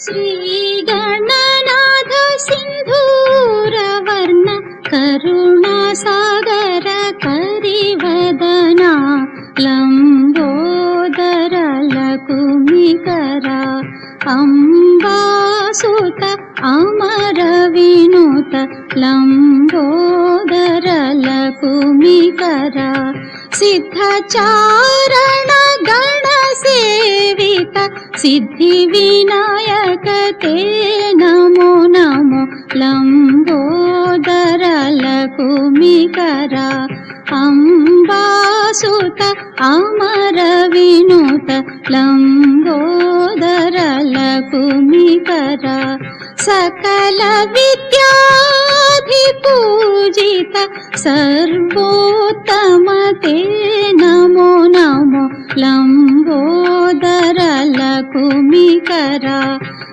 श्रीगणनाथ सिन्धूरवर्ण करुणासागर करिवदना लम्बोदर लकुमिकरा अम्बासुत अमर विनुत लम्बोदर लकुमिकरा सिद्धचारण गणसेवित सिद्धिविनायक ते नमो नमो लम्बोदर लकुमिकरा अम्बासुत अमर विनुत लम्बोदर लकुमिकरा सकल विद्याधिपूजित सर्वोत्तम ते नमो नमो लम्बोदर लकुमिकरा